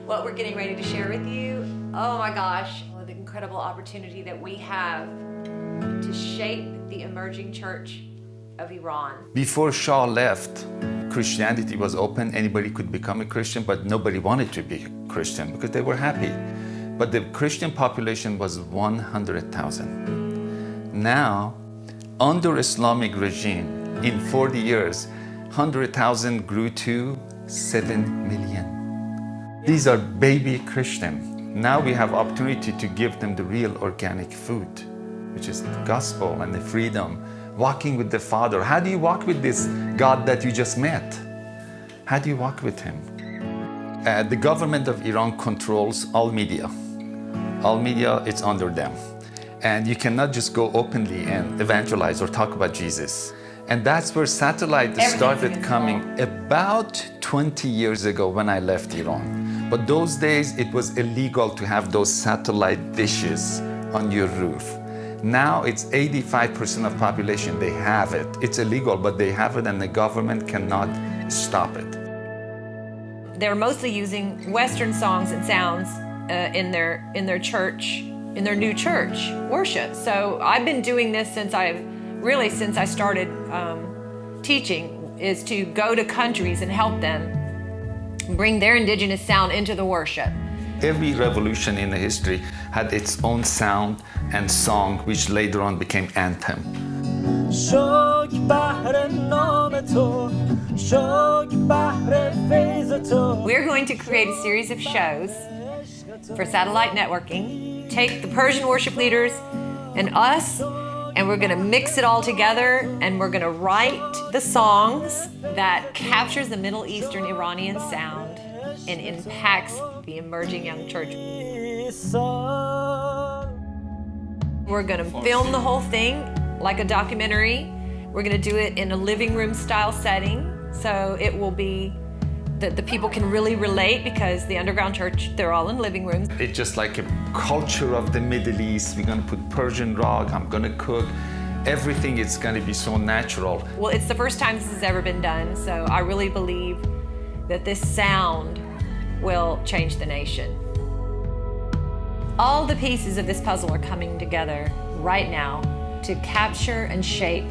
what we're getting ready to share with you, oh my gosh, the incredible opportunity that we have to shape the emerging church of Iran. Before Shah left, Christianity was open. Anybody could become a Christian, but nobody wanted to be a Christian because they were happy. But the Christian population was 100,000. Now, under Islamic regime, in 40 years, 100,000 grew to 7 million. These are baby Christians. Now we have opportunity to give them the real organic food, which is the gospel and the freedom, walking with the Father. How do you walk with this God that you just met? How do you walk with Him? The government of Iran controls all media. All media, it's under them. And you cannot just go openly and evangelize or talk about Jesus. And that's where satellite started coming about 20 years ago when I left Iran. But those days, it was illegal to have those satellite dishes on your roof. Now it's 85% of population, they have it. It's illegal, but they have it and the government cannot stop it. They're mostly using Western songs and sounds in their church, in their new church worship. So I've been doing this since I started teaching, is to go to countries and help them bring their indigenous sound into the worship. Every revolution in the history had its own sound and song, which later on became anthem. We're going to create a series of shows for satellite networking, take the Persian worship leaders and us, and we're gonna mix it all together, and we're gonna write the songs that captures the Middle Eastern Iranian sound and impacts the emerging young church. We're gonna film the whole thing like a documentary. We're gonna do it in a living room style setting, so it will be that the people can really relate, because the underground church, they're all in living rooms. It's just like a culture of the Middle East. We're gonna put Persian rock, I'm gonna cook. Everything is gonna be so natural. Well, it's the first time this has ever been done, so I really believe that this sound will change the nation. All the pieces of this puzzle are coming together right now to capture and shape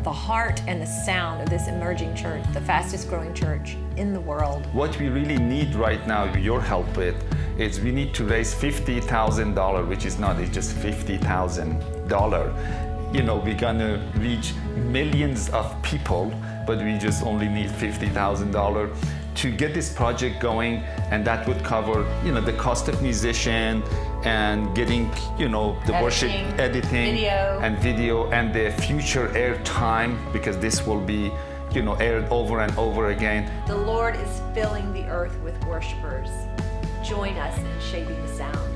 the heart and the sound of this emerging church, the fastest growing church in the world. What we really need right now, your help with, is we need to raise $50,000, which is not, it's just $50,000. You know, we're gonna reach millions of people, but we just only need $50,000 to get this project going, and that would cover, you know, the cost of musician and getting, you know, the worship editing video and the future air time, because this will be, you know, aired over and over again. The Lord is filling the earth with worshipers. Join us in shaping the sound.